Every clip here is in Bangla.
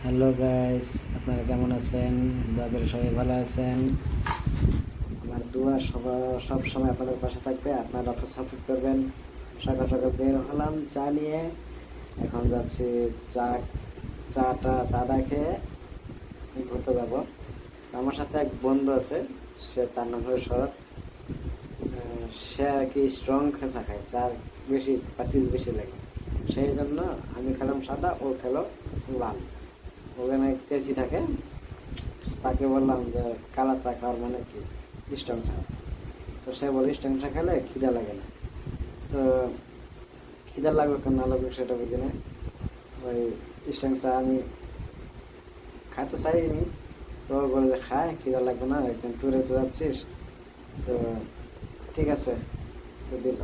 হ্যালো গাইস, আপনারা কেমন আছেন? দয়া করে সবাই ভালো আছেন। আমার দোয়া সব সময় আপনাদের পাশে থাকবে। আপনারা সাপোর্ট করবেন। সকাল সকাল বের হলাম চা নিয়ে। এখন যাচ্ছি চাটা খেয়ে ঘুরতে যাবো। আমার সাথে এক বন্ধু আছে, তার নাম হলো শরৎ। সে আর কি স্ট্রং চা খায়, তার বেশি পাতিল বেশি লাগে। সেই জন্য আমি খেলাম সাদা, ও খেলো লাল। ওখানে চেঁচি থাকে, তাকে বললাম যে কালা চা খাওয়ার মানে কি স্ট্রং চা। তো সে বলে স্ট্রং চা খেলে খিদা লাগে না। তো খিদা লাগবে কেন না লাগবে সেটা বুঝি না। ওই স্ট্রং চা আমি খাইতে চাইনি, তো বলে যে খায়, খিদা লাগবে না, একদিন ট্যুরে তো যাচ্ছিস। তো ঠিক আছে, তো দিল।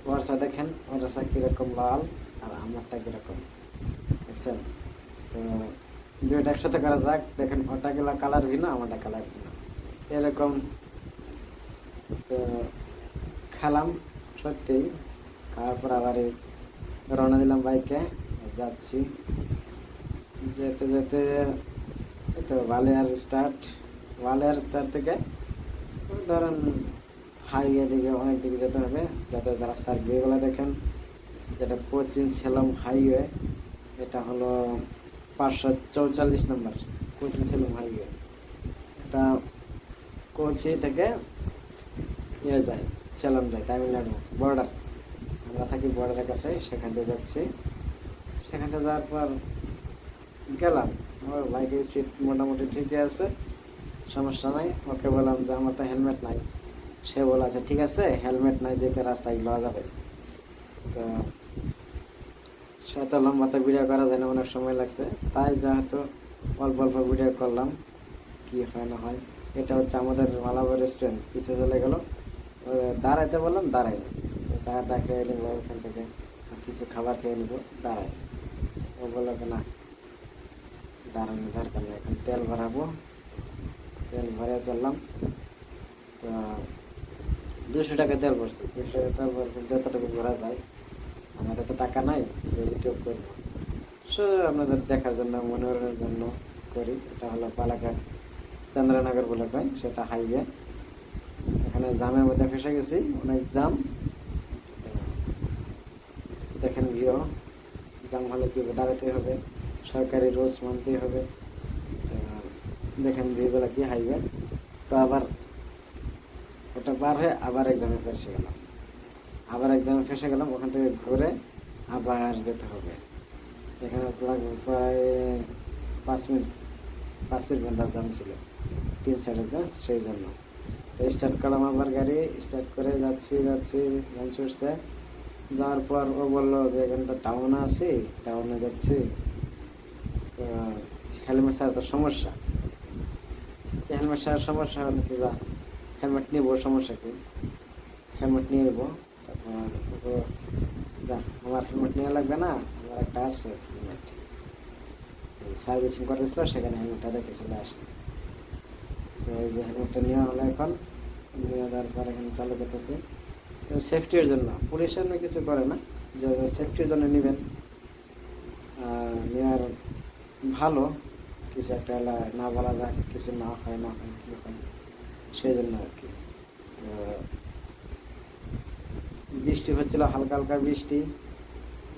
ওর চা দেখেন, ওর চা কীরকম লাল আর আমারটা কীরকম, বুঝছেন? তো দুইটা একসাথে করা যাক, দেখেন ওটা গেলা কালার ভিন্ন, আমারটা কালার ভিন্ন এরকম। তো খেলাম সত্যিই। খাওয়ার পর আবার রওনা দিলাম বাইকে, যাচ্ছি। যেতে যেতে তো বালিয়ার স্টার্ট থেকে ধরেন হাইওয়ে দিকে অনেক দিকে যেতে হবে, যাতে রাস্তার ভিউগুলো দেখেন। যেটা কোচিং ছিলাম হাইওয়ে, এটা হলো 544 নম্বর কোচিং ছিলাম হাইওয়ে। এটা কোচি থেকে যায়, সেলাম যায় তামিলনাড়ু বর্ডার। আমরা থাকি বর্ডারের কাছে, সেখান থেকে যাচ্ছি। সেখান থেকে যাওয়ার পর গেলাম। আমার বাইকের স্পিড মোটামুটি ঠিকই আছে, সমস্যা নাই। ওকে বললাম যে আমার তো হেলমেট নাই। সে বলে আচ্ছা ঠিক আছে, হেলমেট নাই যেতে রাস্তায় লওয়া যাবে। তো সে তো লম্বাতে ভিডিও করা যায় না, অনেক সময় লাগছে। তাই যেহেতু অল্প অল্প ভিডিও করলাম, কি হয় না হয়। এটা হচ্ছে আমাদের মালাবার রেস্টুরেন্ট, পিছিয়ে চলে গেল। দাঁড়াইতে বললাম, দাঁড়াই চাটা খেয়ে নিব ওখান থেকে, কিছু খাবার খেয়ে নিব দাঁড়াই। ও বললো না, দাঁড়ানোর দরকার নেই, এখন তেল ভরাবো। তেল ভরে চললাম। তো 200 টাকা তেল ভরছি। 200 টাকা তেল ভরছি, যতটুকু ভরা যায়। আমার এত টাকা নাই যে ইউটিউব করবো, আপনাদের দেখার জন্য, মনোরঞ্জনের জন্য করি। এটা হলো পালাঘাট চন্দ্রনগর বলে কয়, সেটা হাইওয়ে। এখানে জামের মধ্যে ফেসে গেছি, অনেক জাম। দেখেন ভিও, জাম হলে কি দাঁড়াতে হবে, সরকারি রুলস মানতেই হবে। দেখেন ভিউগুলো কি হাইওয়ে। তো আবার ওটা পার হয়ে আবার এক্সামে ফেসে গেলাম। ওখান থেকে ঘুরে আবার যেতে হবে। এখানে লাগবে প্রায় 5 মিনিট, 5 মিনিট ঘন্টার দাম ছিল 3 সাইডে, সেই জন্য। তো স্টার্ট করলাম, আবার গাড়ি স্টার্ট করে যাচ্ছি গান ছুটছে। যাওয়ার পর ও বললো যে এখানে তো টাউন আছে, টাউনে যাচ্ছি। তো হেলমেট ছাড়া তো সমস্যা, হেলমেট ছাড়া সমস্যা হলে তো যা, হেলমেট নিব, সমস্যা কি, হেলমেট নিয়ে নেবো। তারপর যা, আমার হেলমেট নেওয়া লাগবে না, আমার একটা আছে হেলমেট, সার্ভিসিং করেছিল, সেখানে হেলমেটটা রেখে চলে আসছে। তো এই যে হেলমেটটা নেওয়া হলো, এখন নিয়ে যাওয়ার পর এখানে চালু করতেছে। তো সেফটির জন্য, পুলিশের কিছু করে না, যে সেফটির জন্য নেবেন, নেওয়ার ভালো। কিছু একটা না বলা যায়, কিছু না হয় কি হয়, সেই জন্য আর কি। বৃষ্টি হচ্ছিল, হালকা হালকা বৃষ্টি।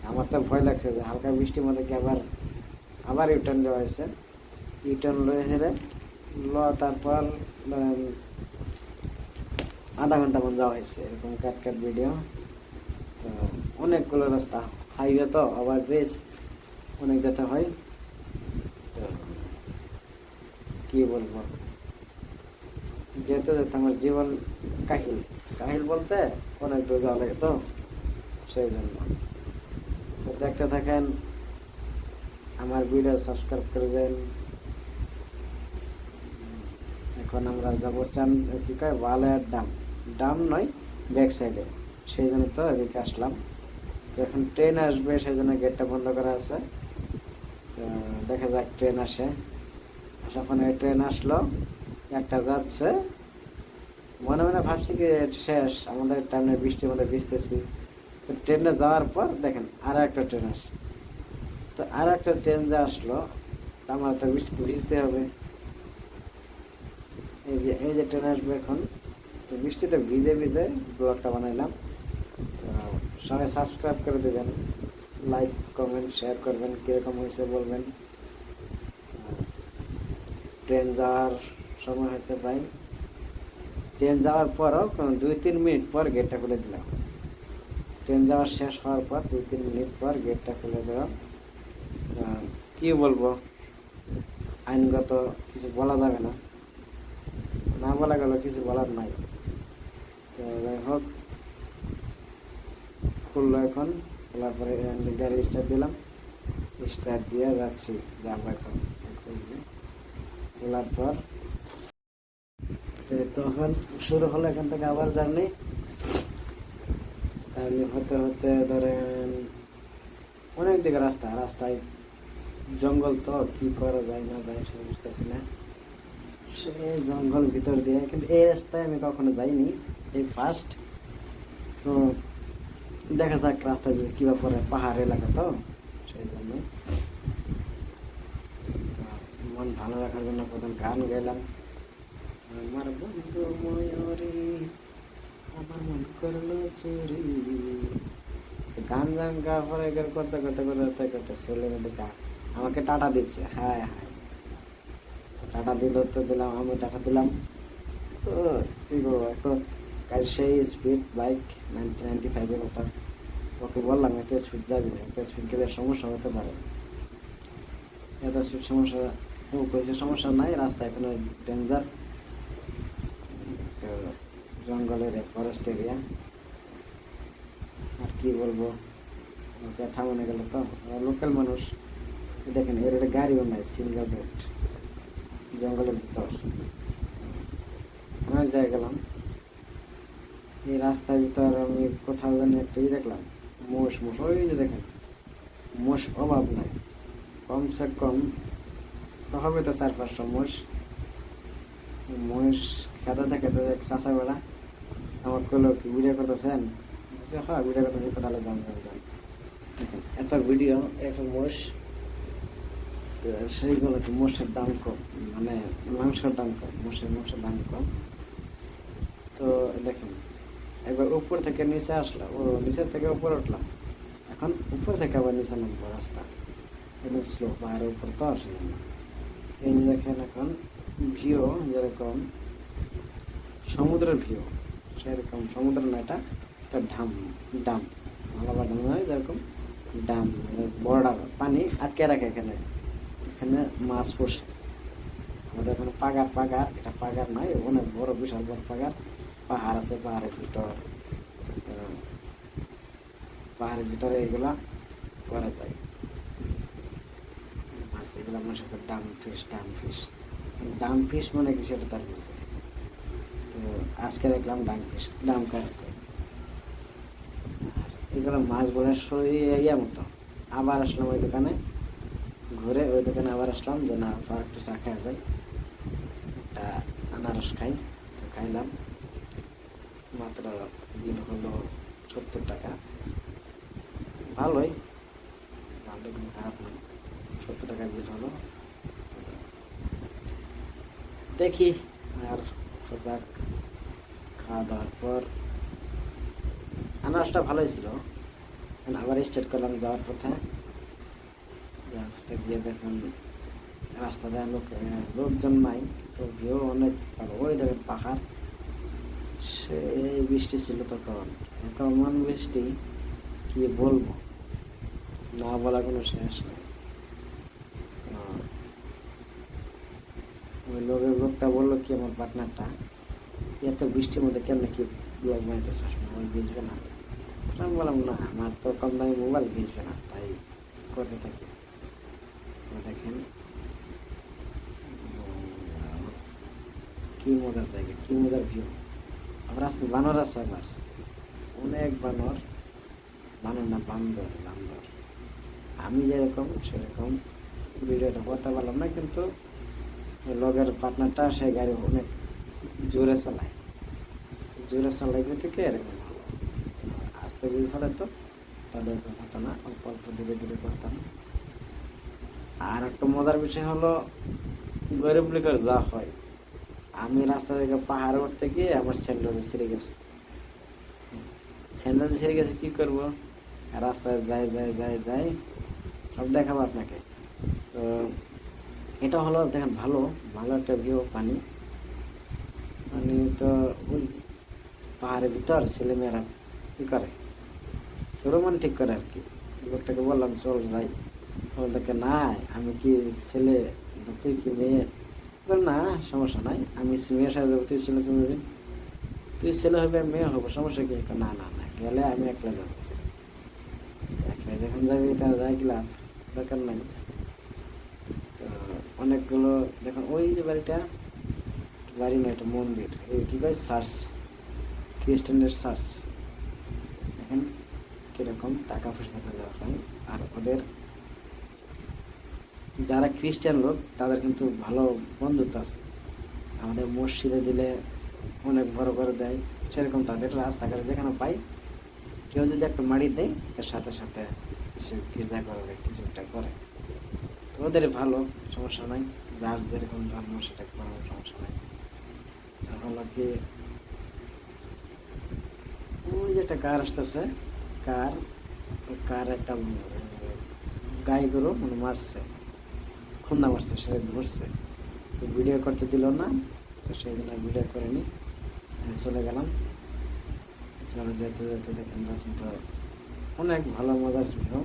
আমার তো ভয় লাগছে যে হালকা বৃষ্টির মধ্যে কি আবার ইউটার্ন দেওয়া হয়েছে। ইউটার্ন লয়ে হেরে তারপর আধা ঘন্টা মতো যাওয়া হয়েছে, এরকম কাট ভিডিও। তো অনেকগুলো রাস্তা, হাইওয়ে তো ওভার ব্রিজ, অনেক যেতে হয়। তো কি বলবো, যেতে যেতে আমার জীবন কাহিল কাহিল বলতে অনেক দূর যাওয়া লাগে, তো সেই জন্য। তো দেখতে থাকেন, আমার ভিডিও সাবস্ক্রাইব করবেন। এখন আমরা যাবো কি কয় ওয়ালের ডাম নয়, ব্যাক সাইডে, সেই জন্য তো এদিকে আসলাম। তো এখন ট্রেন আসবে, সেই জন্য গেটটা বন্ধ করা আছে। তো দেখা যাক ট্রেন আসে। আসার পরে ট্রেন আসলো, একটা যাচ্ছে। মনে মনে ভাবছি কি শেষ, আমাদের টাইমে বৃষ্টির মধ্যে ভিজতেছি। তো ট্রেনে যাওয়ার পর দেখেন আর একটা ট্রেন আসে। তো আর একটা ট্রেন যে আসলো, আমার তো বৃষ্টিতে ভিজতে হবে। এই যে ট্রেন আসবে এখন, তো বৃষ্টিতে ভিজে ভিজে ব্লগটা বানাইলাম। সবাই সাবস্ক্রাইব করে দেবেন, লাইক কমেন্ট শেয়ার করবেন, কীরকম হয়েছে বলবেন। ট্রেন যাওয়ার সময় হয়েছে প্রায়, ট্রেন যাওয়ার পরও 2-3 মিনিট পর গেটটা খুলে দিলাম। ট্রেন যাওয়া শেষ হওয়ার পর 2-3 মিনিট পর গেটটা খুলে দিলাম। কি বলবো, আইনগত কিছু বলা যাবে না, না বলা গেল কিছু বলার নাই। তো যাই হোক, খুললো এখন, খোলার পরে গাড়ি স্টার্ট দিলাম, স্টার্ট দিয়ে যাচ্ছি, যাবো এখন। খোলার পর তখন শুরু হলো এখান থেকে আবার জার্নি হতে হতে ধরেন অনেক দিকে রাস্তায় জঙ্গল, তো কি করা যায় না যায় সে বুঝতেছি না। সে জঙ্গল ভিতর দিয়ে, কিন্তু এই রাস্তায় আমি কখনো যাইনি, এই ফার্স্ট। তো দেখা যাক রাস্তায় যদি কিবা পরে, পাহাড় এলাকা তো সেই জন্য মন ভালো রাখার জন্য প্রথম গান গাইলাম, আমার বন্ধু ময়ূরী আমার মন করলো চুরি। গান গাওয়ার পরে করতে করতে করতে করতে ছেলে মেয়েদের আমাকে টাটা দিচ্ছে, হায় হায়। টাটা দিল তো দিলাম, আমি টাকা দিলাম। তো কি করবো, তো সেই স্পিড বাইক 95-এর মতো, ওকে বললাম এত স্পিড যাবি না, এত স্পিড গেলে সমস্যা হতে পারে। এত স্পিড সমস্যা, ও কইছে সমস্যা নাই, রাস্তা এখানে ডেঞ্জার, জঙ্গলের ফরেস্ট এরিয়া। আর কি বলবো, ওকে থামানো গেল তো, লোকাল মানুষ। দেখেন এর একটা গাড়িও নাই, সিঙ্গেল রোড, জঙ্গলের ভিতর। অনেক জায়গায় গেলাম, এই রাস্তার ভিতর আমি কোথাও জানি একটা দেখলাম, মোষ, ওই যে দেখেন মোষ অভাব নাই, কমসে কম হবে তো 400-500 মোষ খেতে খেতে চাষা বেড়া আমার কলো, কি ভিডিও করতেছেন? হ্যাঁ ভিডিও করতেছি, কোথাও দাম এত ভিডিও, একটা মোষ, সেইগুলো কি মোষের দাম কম, মানে মাংসের দাম কম, মাংসের দাম কম। তো দেখেন একবার উপর থেকে নিচে আসলাম, ও নিচের থেকে উপরে উঠলাম, এখন উপর থেকে আবার নিচে নামবো, রাস্তা একদম স্লো, পাহাড়ের উপর তো আসলাম। এই দেখেন এখন ভিউ যেরকম সমুদ্রের ভিউ, সেরকম সমুদ্র না, এটা একটা ডাম আলাদা ডাম নয়, যেরকম ডাম, বর্ডার পানি আটকে রাখে এখানে, এখানে মাছ পড়ছে। আমাদের এখানে পাগার, এটা পাগার নয়, অনেক বড়, বিশাল বড় পাগার, পাহাড় আছে, পাহাড়ের ভিতরে এগুলা করা যায় মাছ, এগুলা মানুষের ডাম ফিশ মানে কি সেটা তার কাছে। তো আজকে দেখলাম ডাম কাটতে, এগুলো মাছ বোঝার ইয়া মতো। আবার আসলাম ওই দোকানে, ঘুরে ওই দোকানে আবার আসলাম যে না একটু চা খাওয়া যায়, একটা আনারস খাই, তো খাইলাম। মাত্র বিল হলো 70 টাকা, ভালোই, ভালো কোনো খারাপ নয়, 70 টাকার বিল হলো। দেখি আর যাক, খাওয়া দাওয়ার পর আনারসটা ভালোই ছিল। আবার স্টার্ট করলাম যাওয়ার পথে গিয়ে দেখুন রাস্তাতে লোকজন নাই, তো ভিউ অনেক ভালো। ওই দেখেন পাহাড়, সেই বৃষ্টি ছিল তখন, এমন বৃষ্টি কি বলবো, না বলা কোনো শেষ নেই। ওই লোকটা বললো কি, আমার পার্টনারটা, এত বৃষ্টির মধ্যে কেমন কি ব্লগ বানাইতে চাস না, ওই ভিজবে না? আমি বললাম না, আমার তো কম দামি মোবাইল, ভিজবে না, তাই করতে থাকি। দেখেন কি মজার জায়গা, কি মজার ভিউ। আবার আসতে বানর আছে, আবার অনেক বানর না, বান্দর। আমি যেরকম সেরকম ভিডিওটা করতে পারলাম না, কিন্তু লগের পার্টনারটা সে গাড়ি অনেক জোরে চালাই থেকে এরকম ভালো। আস্তে যদি চালাতো তাহলে এরকম হতো না, অল্প অল্প ধীরে ধীরে করতাম। আর একটা মজার বিষয় হলো, গরিব লোকের যা হয়, আমি রাস্তা থেকে পাহাড়ে উঠতে গিয়ে আমার স্যান্ডেল ছিঁড়ে গেছে। স্যান্ডেল ছিঁড়ে গেছে, কি করবো, রাস্তায় যাই যাই যাই যাই, সব দেখাবো আপনাকে। তো এটা হলো দেখেন ভালো ভালো একটা ভিউ, পানি পানি তো ওই পাহাড়ের ভিতর ছেলেমেয়েরা কী করে, রোমান্টিক করে আর কি। লোকটাকে বললাম চল যাই, বলতে না আমি কি ছেলে, তুই কি মেয়ে, না সমস্যা নাই, আমি মেয়ের সাথে যাবো, তুই ছেলে চলে যাবি, তুই ছেলে হবে মেয়ে হবো, সমস্যা কি, না না না গেলে আমি একলা যাবো। একলা যখন যাবি তাহলে যাই কি লাভ, দরকার নাই। তো অনেকগুলো দেখুন, ওই যে বাড়িটা, বাড়ি না একটা মন্দির, এই কী কয় চার্চ, খ্রিস্টানদের চার্চ। দেখেন কীরকম টাকা পয়সা দেওয়া হয়। আর ওদের যারা খ্রিস্টান লোক তাদের কিন্তু ভালো বন্ধুত্ব আছে। আমাদের মসজিদে দিলে অনেক বড় করে দেয়, সেরকম তাদের রাস্তাঘাটে যেখানে পাই কেউ যদি একটা মাড়ি দেয় এর সাথে সাথে কিছু গির্জা করে, কিছু একটা করে। তো ওদের ভালো, সমস্যা নাই, যার যেরকম ধর্ম সেটা করার সমস্যা নাই। হলো কি, ওই যে একটা কার আসতেছে, কার কার একটা গাই গরু মানে মারছে, খুন্না মারছে, সে ধরছে, তো ভিডিও করতে দিল না, তো সেই জন্য ভিডিও করে নি, চলে গেলাম। চলে যেতে যেতে দেখেন তো অনেক ভালো মজার ভিউ।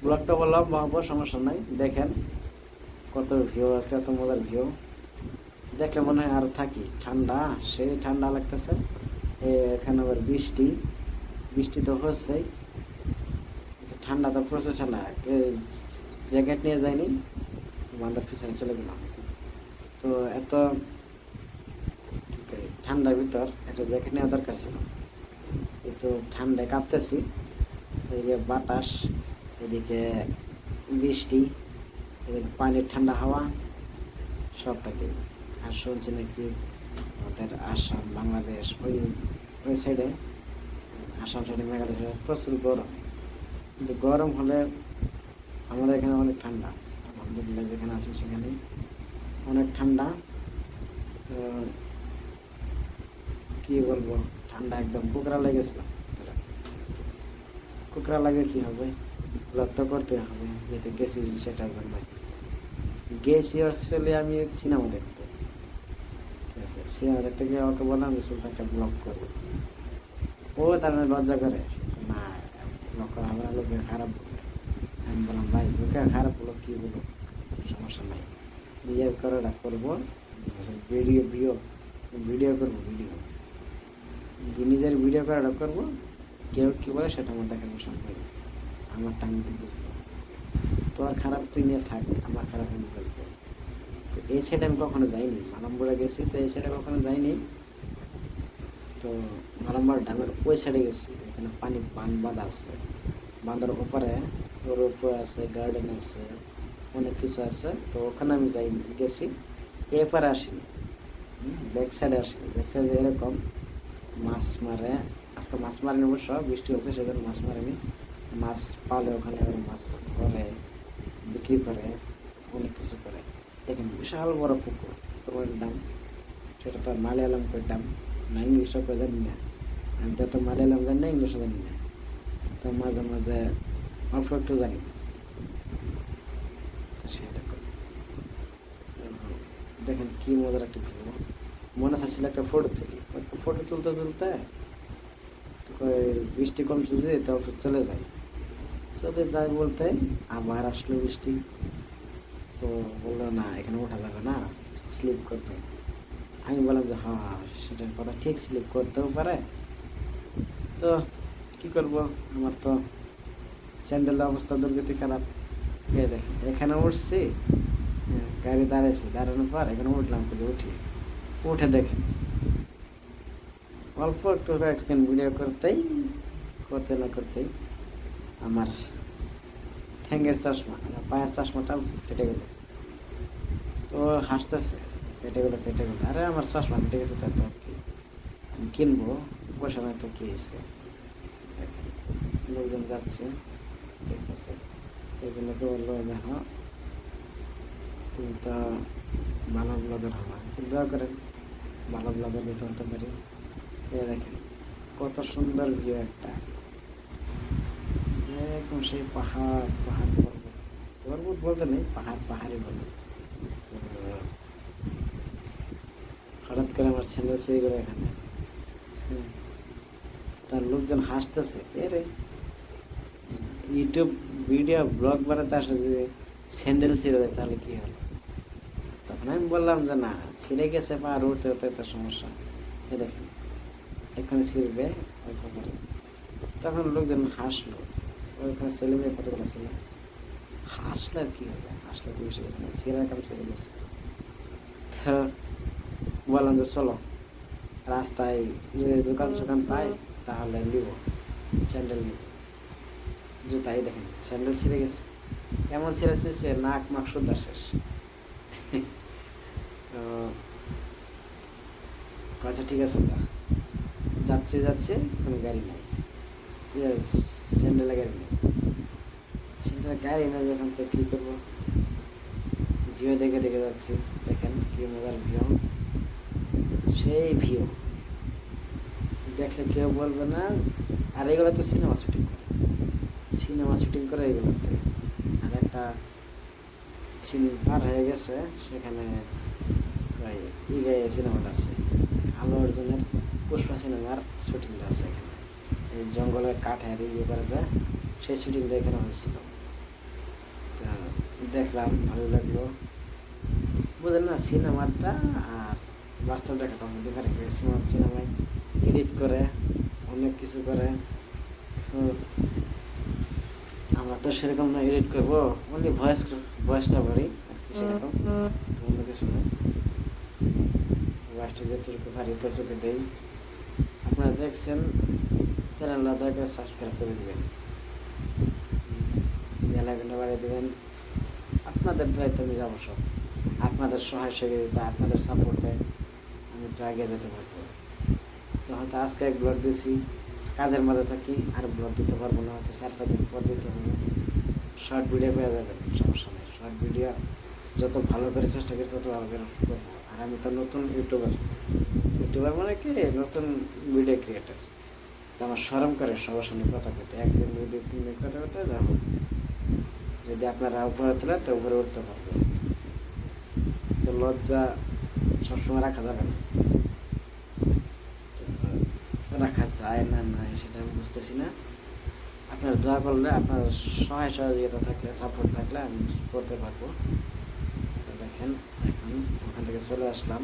ব্লগটা বললাম বাবা, সমস্যা নাই, দেখেন কত ভিউ আছে, কত মজার ভিউ। দেখলে মনে হয় আর থাকি, ঠান্ডা, সেই ঠান্ডা লাগতেছে। এখানে আবার বৃষ্টি, বৃষ্টি তো হচ্ছেই, ঠান্ডা তো প্রচুর ঠান্ডা, জ্যাকেট নিয়ে যায়নি, বান্দার পিছনে চলে গেলাম। তো এত ঠান্ডার ভিতর একটা জ্যাকেট নেওয়া দরকার ছিল, কিন্তু ঠান্ডায় কাঁপতেছি, এদিকে বাতাস, এদিকে বৃষ্টি, এদিকে পানির ঠান্ডা হাওয়া, সবটাকে। আর শুনছি নাকি আমাদের আসাম বাংলাদেশ ওই সাইডে, আসাম সাইডে মেঘালয় প্রচুর গরম, কিন্তু গরম হলে আমাদের এখানে অনেক ঠান্ডা। আলহামদুলিল্লাহ যেখানে আছি সেখানে অনেক ঠান্ডা। কি বলবো, ঠান্ডা একদম কুকরা লেগেছিলাম। কুকরা লাগে কি হবে, রক্ত করতে হবে, যেতে গেছি সেটার জন্য গেছি। অ্যাকচুয়ালি আমি সিনেমা দেখতে, ঠিক আছে, সিনেমা দেখতে গিয়ে ওকে বললাম যে শুধু একটা ব্লগ করবো, ও তার মানে লজ্জা করে, না ব্লগ করা হবে না, লোকে খারাপ বলবে। আমি বললাম ভাই লোকে খারাপ বলো কি বলো, সমস্যা নাই, নিজের করাটা করবো, ভিডিও ভিডিও ভিডিও করবো, নিজের ভিডিও করাটা করবো, কেউ কী বলে সেটা আমার দেখার বিষয় নেই, আমার টাইম কিন্তু তোর খারাপ তুই নিয়ে থাক, আমার খারাপ আমি বলবো। তো এই সাইডে আমি কখনো যাইনি, মালাম্বরে গেছি, তো এই সাইডে কখনো যাইনি। তো মালাম্বর ড্যামের ওই সাইডে গেছি, এখানে পানি বাঁধ আছে, বাঁধার উপরে ওর উপরে আছে গার্ডেন আছে, অনেক কিছু আছে, তো ওখানে আমি গেছি, এরপরে আসিনি, ব্যাক সাইডে আসিনি। ব্যাক সাইডে এরকম মাছ মারে, আজকে মাছ মারেনি অবশ্য, বৃষ্টি হচ্ছে সেজন্য মাছ মারেনি, মাছ পালে ওখানে মাছ ধরে বিক্রি করে, অনেক কিছু করে। দেখেন বিশাল বড় পুকুর, পুকুরের দাম সেটা তো মালায়ালাম করে দাম না, ইংলিশও করে জানি না, আমি তো মালায়ালাম জানি না, ইংলিশও জানি না, তো মাঝে মাঝে অল্প একটু জানি, তো সেরকম। দেখেন কি মজার একটা ভিউ, মনে চাচ্ছিল একটা ফটো তুলি, ফটো তুলতে তুলতে বৃষ্টি কম চলছে, তারপর চলে যায় বলতে আবার আসলো বৃষ্টি। তো বললো না এখানে ওঠা যাবে না, স্লিপ করবে। আমি বললাম যে হ্যাঁ সেটার কথা ঠিক, স্লিপ করতেও পারে, তো কি করব, আমার তো স্যান্ডেলের অবস্থা দুর্গতি খারাপ। দেখেন এখানে উঠছি, গাড়ি দাঁড়িয়েছি, দাঁড়ানোর পর এখানে উঠলাম, উঠে দেখেন অল্প একটু এক্সপ্লেন ভিডিও করতেই আমার ঠ্যাঙ্গের চশমা, আমার পায়ের চশমাটা ফেটে গেল। তো হাসতেছে, ফেটে গেলো। আরে আমার চশমা ফেটে গেছে, তার তো কি, আমি কিনবো, পয়সা নাই তো কি হয়েছে। লোকজন যাচ্ছে দেখতেছে, এগুলোকে বললো দেখো তুমি তো ভালো ব্লগার হবা, দোয়া করেন ভালো ব্লগার যেতে হতে পারি। এ দেখেন কত সুন্দর ভিউ একটা, একদম সেই পাহাড় পাহাড় পর্বত, পর্বত বলতে নেই, পাহাড় পাহাড়ই বলবো। তো হঠাৎ করে আমার ছেলে ছেড়ে গেলো এখানে, তার লোকজন হাসতেছে, এরে ইউটিউব ভিডিও ব্লগ বানাতে আসে যদি স্যান্ডেল ছিঁড়ে দেয় তাহলে কী হলো? তখন আমি বললাম যে না, ছিঁড়ে গেছে পা আর উঠতে হতে একটা সমস্যা, এ দেখেন এখানে ছিঁড়বে অল্প করে। তখন লোকজন হাসলো, ওইখানে ছেলে মেয়ে কতগুলো ছিল, হাসলে আর কী হবে, হাসলে তো বেশি গেছে না, ছিঁড়ার কাম ছেড়ে গেছে। তো বললাম যে চলো রাস্তায় যদি দোকান সোকান পাই তাহলে নিব, স্যান্ডেল নিব, জুতাই দেখেন স্যান্ডেল ছিঁড়ে গেছে, এমন ছিঁড়েছে সে নাক মাক সুদ্ধা শেষ। তো আচ্ছা ঠিক আছে, যাচ্ছে যাচ্ছে কোনো গাড়ি নাই, স্যান্ডেলের গাড়ি নেই, স্যান্ডেলের গাড়ি না যখন তো কী করবো, ভিউ দেখে দেখে যাচ্ছি, দেখেন কি মজার ভিউ, সেই ভিউ দেখলে কেউ বলবে না। আর এগুলো তো সিনেমা শুটিং করে, সিনেমা শুটিং করে এগুলোতে। আর একটা সিনেমা পার হয়ে গেছে, সেখানে সিনেমাটা আছে, আল্লু অর্জুনের পুষ্পা সিনেমার শুটিংটা আছে এখানে, এই জঙ্গলের কাঠের ইয়ে করা যায়, সেই শুটিংটা এখানে হয়েছিল। তা দেখলাম ভালো লাগলো, বুঝলেন না, সিনেমাটা আর বাস্তব দেখাটা মধ্যে সিনেমায় এডিট করে অনেক কিছু করে, তো আমরা তো সেরকম না এডিট করবো, অনলি ভয়েসটা ভরি আর কি, সেরকম অন্য কিছু না, ভয়েসটা যেটুকু পারি ততটুকু দেই। আপনারা দেখছেন, চ্যানেলটা দয়া করে সাবস্ক্রাইব করে দেবেন, বেলাইকনটা বাড়িয়ে দেবেন, আপনাদের দায়িত্ব আমি যাবো সব, আপনাদের সহায় সহযোগিতা, আপনাদের সাপোর্টে আমি একটু এগিয়ে যেতে পারবো। তো হয়তো আজকে এক ব্লগ দিয়েছি, কাজের মধ্যে থাকি আর ব্লগ দিতে পারবো না, হয়তো 4-5 দিন পর দিতে হবে। শর্ট ভিডিও পেয়ে যাবেন, সমস্যা নেই, শর্ট ভিডিও যত ভালো করে চেষ্টা করি তত ভালো করে করবো। আর আমি তো নতুন ইউটিউবার মানে কি নতুন ভিডিও ক্রিয়েটার, তো আমার শরম করে সবার সামনে কথা বলতে, 1 দিন 2 দিন 3 দিন কথা বলতে যাবো, যদি আপনারা উপরে তোলেন তো উপরে উঠতে পারবো, তো লজ্জা সবসময় রাখা যাবে না, রাখা যায় না নাই সেটা আমি বুঝতেছি না। আপনারা দোয়া করলে, আপনার সহায় সহযোগিতা থাকলে, সাপোর্ট থাকলে আমি করতে পারবো। দেখেন এখন ওখান থেকে চলে আসলাম,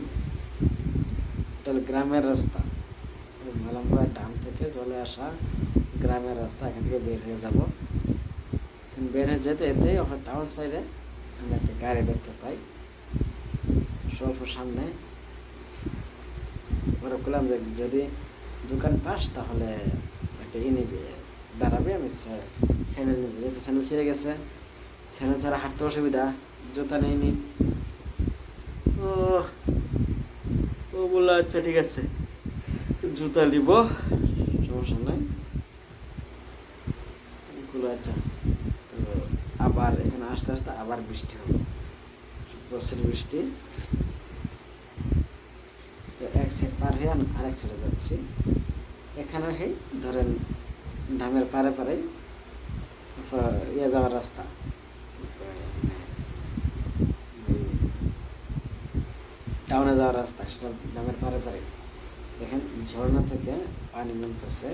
এটা হলো গ্রামের রাস্তা, মালামপুরা ডাম থেকে চলে আসা গ্রামের রাস্তা, এখান থেকে বের হয়ে যাব। বের হয়ে যেতে যেতে ওখানে টাউন সাইডে আমি একটা গাড়ি দেখতে পাই স্বল্প সামনে, ওরা বললাম যে যদি দোকান পাস তাহলে একটা নিবি, দাঁড়াবে, আমি স্যান্ডেল নিবি, যেহেতু স্যান্ডেল ছিঁড়ে গেছে, স্যান্ডেল ছাড়া হাঁটতে অসুবিধা, জুতা নেই নি। ও ও বললো আচ্ছা ঠিক আছে জুতা নিব, সমস্যা নাই, বললো আচ্ছা। তো আবার এখানে আস্তে আস্তে আবার বৃষ্টি হলো, প্রচুর বৃষ্টি, তো এক সাইড পার হয়ে আরেক সাইডে যাচ্ছি। এখানে ধরেন ডামের পারে পারে ইয়ে যাওয়ার রাস্তা, টাউনে যাওয়ার রাস্তা, সেটা ডামের পারে পারে। দেখেন ঝর্ণা থেকে পানি নামতেছে,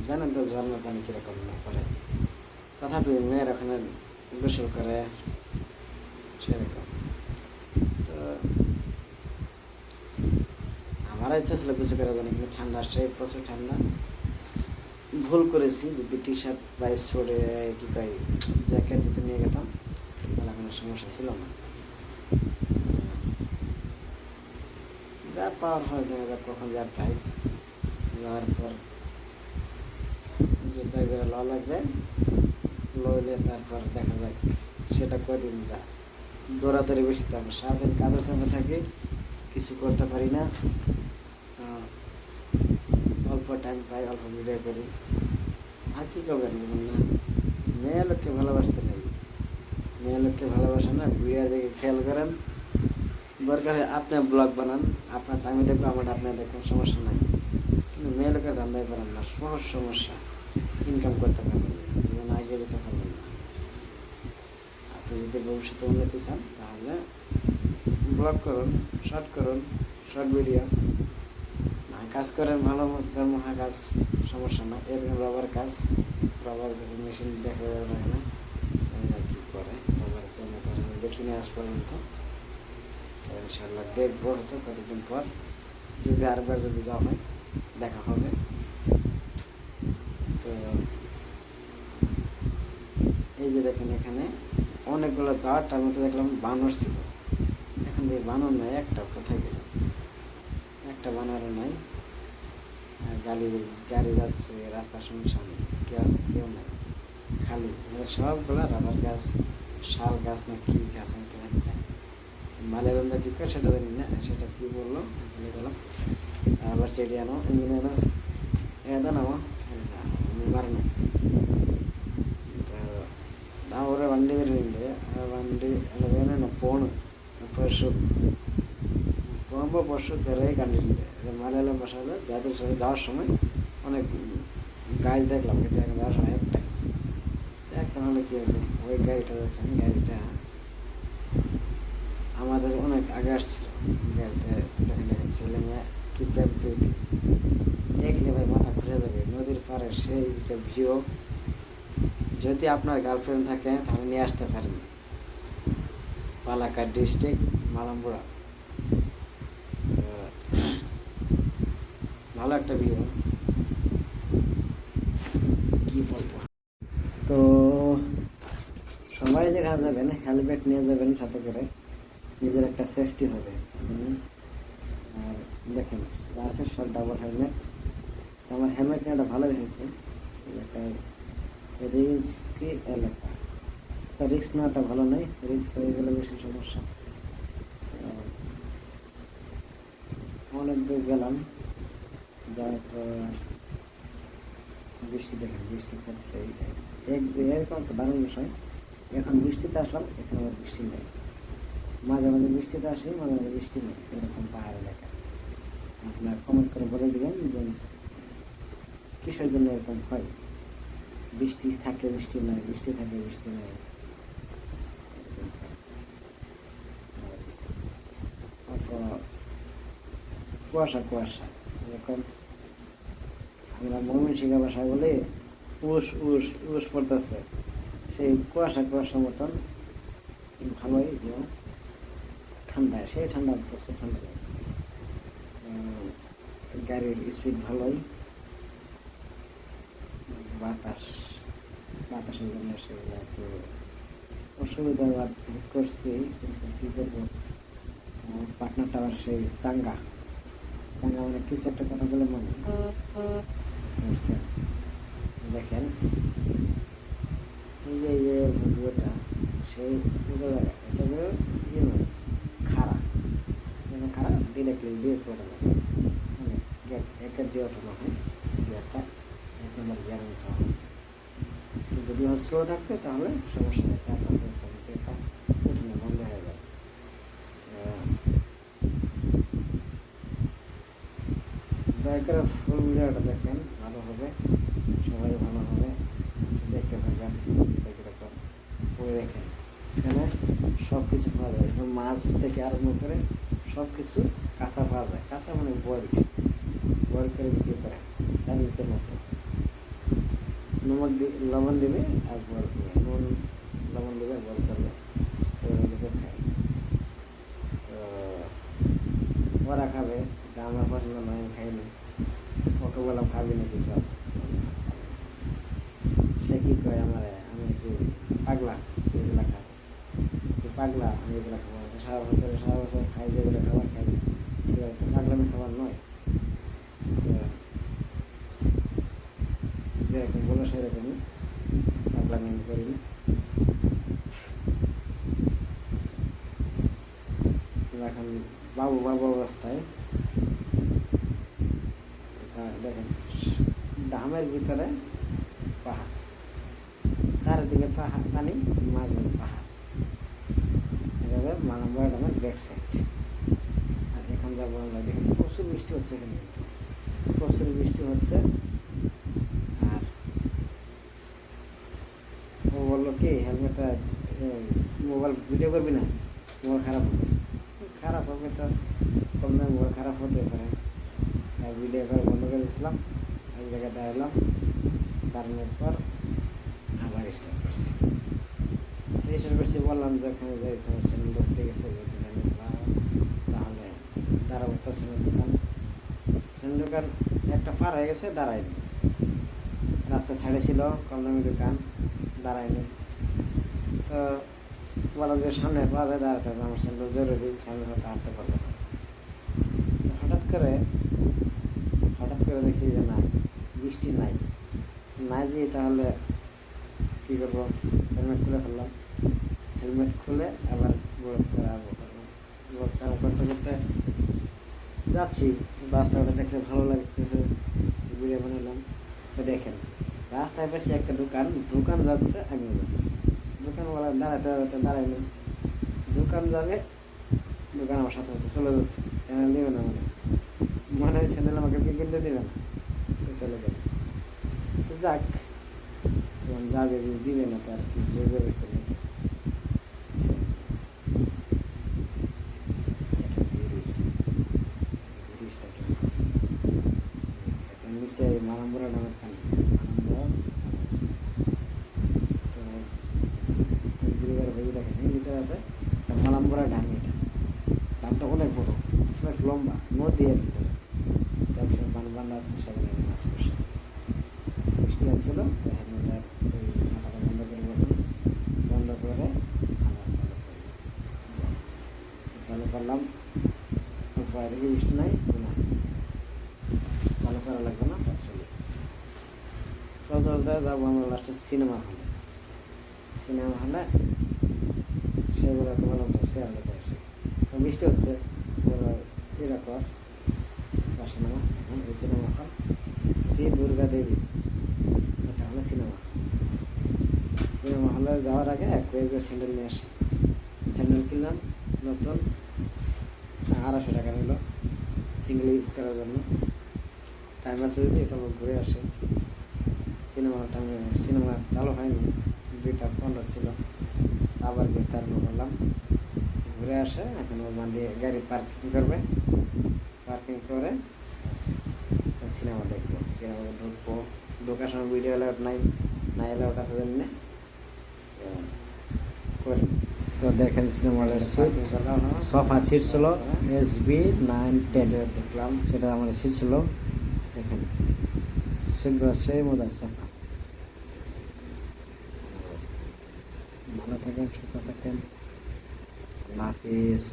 জানেন তো ঝর্ণার পানি কীরকম না করে, তথাপি মেয়ের ওখানে গোসল করে সেরকম। তো আমার ইচ্ছা ছিল কিছু করার জন্য, কিন্তু ঠান্ডা আসছে, প্রচুর ঠান্ডা, ভুল করেছি, যদি টি শার্ট বা স্পোর্টে কী পাই জ্যাকেট যদি নিয়ে গেতাম তাহলে কোনো সমস্যা ছিল না। যা পাওয়ার হয় দেখা যাক কখন যা পাই, যাওয়ার পর জুতা করে ল লাগবে, লইলে তারপর দেখা যাক সেটা কদিন যা, দৌড়াদৌড়ি বেশি, তারপর সারাদিন কাজের সঙ্গে থাকি, কিছু করতে পারি না, অল্প টাইম পাই, অল্প ভিডিও করি, আর কী করবেন বলুন না, মেয়ে লোককে ভালোবাসতে নেই, মেয়ে লোককে ভালোবাসেন না, বিয়ে দেখে খেয়াল করেন। দরকার হয় আপনি ব্লগ বানান, আপনার আমি দেখবো, আমার আপনার দেখবেন, সমস্যা নাই। কিন্তু মেয়ে লোকের ধান্দায় করেন না, সহজ সমস্যা, ইনকাম করতে পারবেন না, জীবন আগে যেতে পারবেন না। আপনি যদি ভবিষ্যতে উন্নতি চান তাহলে ব্লগ করুন, শর্ট ভিডিও, কাজ করেন ভালো মতো, মহা কাজ, সমস্যা না। এরকম রবার কাজ, রবার কাছে মেশিন দেখা যাবে না, কি করে রবার কোনো করে দেখিনি আজ পর্যন্ত। তো ইনশাল্লাহ দেখবো হয়তো কতদিন পর, যদি আরেকবার যদি যাওয়া হয় দেখা হবে। তো এই যে দেখেন এখানে অনেকগুলো যাওয়ার তার মধ্যে দেখলাম বানর ছিল, এখন দিয়ে বানর নাই একটা, কোথায় গেল একটা বানরও নাই। আর গাড়ি যাচ্ছে, রাস্তা শুনশান, কেউ নাই, খালি সবগুলো রাবার গাছ, শাল গাছ না কি গাছ আমি তো জানি না, মালেরন্দা ঠিক করে সেটা জানি না, সেটা কি বললো বলে গেলাম। আবার চেড়ি আনো, ইঞ্জিনিয়ার এটা নামো മരണം. ഞാൻ ഓരോ വണ്ടി വരുന്നുണ്ട്, ആ വണ്ടി അല്ല വേറെ പോണ് പശു പോകുമ്പോൾ পশু বেড়ে কন্টিনিউ মালায়ালাম ভাষাতে যাদের সাথে যাওয়ার সময় অনেক গাছ দেখলাম, কিন্তু এখন যাওয়ার সময় একটা হলে কী হবে, ওই গাড়িটা দেখছেন, গাড়িটা আমাদের অনেক আগে আসছিল। গাড়িতে দেখেন ছেলে মেয়ে কি প্রেম প্রীতি দেখলে ভাই মাথা ঘুরে যাবে। নদীর পাড়ে সেই ভিউ, যদি আপনার গার্লফ্রেন্ড থাকে তাহলে নিয়ে আসতে পারেন। পালাক্কাড় ডিস্ট্রিক্ট, মালামপুরা, ভালো একটা ভিউ, কি বলবো। তো সবাই যেখানে যাবেন হেলমেট নিয়ে যাবেন সাথে করে, নিজের একটা সেফটি হবে। আর দেখেন যা আছে সব ডাবল হেলমেট। আমার হেলমেট নেওয়াটা ভালোই হয়েছে, একটা রিস্কি এলাকা, তা রিস্ক নেওয়াটা ভালো নয়, রিস্ক হয়ে গেলে বেশি সমস্যা। অনেক দূর গেলাম, যাওয়ার পর বৃষ্টি দেখেন, বৃষ্টি পড়ছে, এরকম একটা দারুণ বিষয়। এখন বৃষ্টিতে আসলাম, এখানে আবার বৃষ্টি নেই, মাঝে মাঝে বৃষ্টিতে আসি, মাঝে মাঝে বৃষ্টি নেই, এরকম পাহাড় এলাকা। আপনার কমেন্ট করে বলে দেবেন যে কিসের জন্য এরকম হয়, বৃষ্টি থাকে বৃষ্টি নাই, বৃষ্টি থাকে বৃষ্টি নাই। কুয়াশা কুয়াশা, এরকম আমরা ময়মনসিংহ ভাষায় বলে উস উস উস পড়তেছে, সেই কুয়াশা কুয়াশার মতন ভালোই যেমন ঠান্ডা, সেই ঠান্ডা পড়ছে, ঠান্ডা লাগছে। গাড়ির স্পিড ভালোই, বাতাসের জন্য সেগুলো একটু অসুবিধা বোধ করছি, কিন্তু কী করবো। পাটনাটা আবার সেই চাঙ্গা মানে কিছু একটা কথা বলে মনে বুঝছেন। দেখেন এই যে ভিডিওটা সেই পুজো জায়গা, এটা ইয়ে নয়, খাড়া খাড়া ডিরেক্টলি বিয়ে করে দেবে, মানে একের দিয়ে ওঠানো হয়, গিয়ারটা 1 নম্বর গিয়ার নিতে হবে। যদি স্লো থাকবে তাহলে সমস্যা নেই, 4-5 এটা উঠানো বন্ধ হয়ে যায়। দয়া করে ফুল ভিডিওটা দেখেন, ভালো হবে, সবাই ভালো হবে, দেখতে থাকবেন। এরকম করে দেখেন, এখানে সব কিছু পাওয়া যায়, মাছ থেকে আরম্ভ করে সব কিছু কাঁচা পাওয়া যায়। কাঁচা মানে বয়েল করে বিক্রি করে, চাকরিতে মতো লবণ দেবে আর বয়েল দেবে, নুন লবণ দেবে, বয়েল করবে, খায়। তো ওরা খাবে, আমার পছন্দ নয়, আমি খাইনি। ওকে বললাম খাবি না কিছু, সে কি কয় আমার, আমি কি পাগলা এগুলা খাবো, পাগলা আমি এগুলো খাবো, সারা বছর খাই, যেগুলো খাবার খাই, তো পাগলামি খাবার নয়। তো যেরকম বলো সেরকমই, পাগলামি আমি করি না। এখন বাবু অবস্থায় দেখেন, ধামের ভিতরে পাহাড়, চারিদিকে পাহাড়, পানি, মাঝে পাহাড়, মালাম্বর ড্যামের ব্যাক সাইড। আর এখন যাবো আমরা, দেখেন প্রচুর বৃষ্টি হচ্ছে এখানে, কিন্তু প্রচুর বৃষ্টি হচ্ছে। আর ও বললো কি হেলমেটটা মোবাইল ভিডিও করবি না, মোবাইল খারাপ হবে। খারাপ হবে তো কম দামে মোবাইল খারাপ হতে পারে। ভিডিও করে বন্ধ করে দিয়েছিলাম, এক জায়গায় দাঁড়ালাম, দাঁড়ানোর পর আবার স্টার্ট করছি। স্টার্ট করছি, বললাম যে ওখানে যাই তোমার চ্যানেল দোষ লেগেছে, তাহলে দাঁড়াবো তো চ্যানেল দোকান। চ্যানেল দোকান একটা পার হয়ে গেছে, দাঁড়ায়নি। রাস্তা ছেড়েছিল, কম দামি দোকান, দাঁড়ায়নি। তো বললাম যে সামনে পাওয়া দাঁড়াতে হবে, আমার স্যান্ডেল জরুরি, সামনে হয়তো হাঁটতে পারবো না। হঠাৎ করে দেখি যে না, বৃষ্টি নাই যে, তাহলে কী করবো, হেলমেট খুলে ফেললাম। হেলমেট খুলে আবার বোর্ড করা করতে করতে যাচ্ছি, রাস্তাটা দেখতে ভালো লাগতেছে, ভিডিও বানালাম। তো দেখেন রাস্তায় পাশে একটা দোকান যাচ্ছে, আমিও যাচ্ছি। দোকানওয়ালা দাঁড়ায়নি, দোকান যাবে, দোকান আমার সাথে সাথে চলে যাচ্ছে। চ্যানেল দেবে না, মনে হয় চ্যানেল আমাকে কিনতে দেবে না, চলে যাবে। যাক, যখন যাবে, যে দিবে না তার কি ব্যবস্থা নেই। নিচে মালাম্বরা নামের খান, নিচে আছে মালাম্বরা ডাম। এটা ডামটা অনেক বড়, অনেক লম্বা, নদী আর ভিতরে বান্না আছে, সেখানে মাছ বসে বৃষ্টি আসছিল। হেলমেটের ওই মাথাটা বন্ধ করে আবার চালু করলাম। দেখি বৃষ্টি নাই, চালু করা লাগবে না, চলতে যাবো আমরা লাস্টে সিনেমা হলে। সেগুলো তো বললাম তো শেয়ার করতে আসে, বৃষ্টি হচ্ছে এরকম সিনেমা। এখন এই সিনেমা হল শ্রী দুর্গা দেবী, এটা হলো সিনেমা হলে। যাওয়ার আগে কয়েকবার স্যান্ডেল নিয়ে আসি, স্যান্ডেল কিনলাম নতুন, 250 টাকা নিল সিঙ্গেল ইউজ করার জন্য। টাইম আছে যদি এটা ঘুরে আসে। সিনেমা চালু হয়নি, 2:15 ছিল, আবার বিস্তার করলাম, ঘুরে আসে। এখন গাড়ি পার্কিং করবে, পার্কিং করে সিনেমা দেখবো, সিনেমা ঢুকবো। ঢোকার সময় ভিডিও অ্যালাউড নাই, না অ্যালাউড আছে জন্য করি। তো দেখেন সিনেমা হলের সিট, সোফা সিট ছিল SB 910, দেখলাম সেটা আমাদের সিট ছিল। দেখেন সিটগুলো সেই মজার সোফা। ভালো থাকেন, সুস্থ থাকেন, আল্লাহ হাফিজ।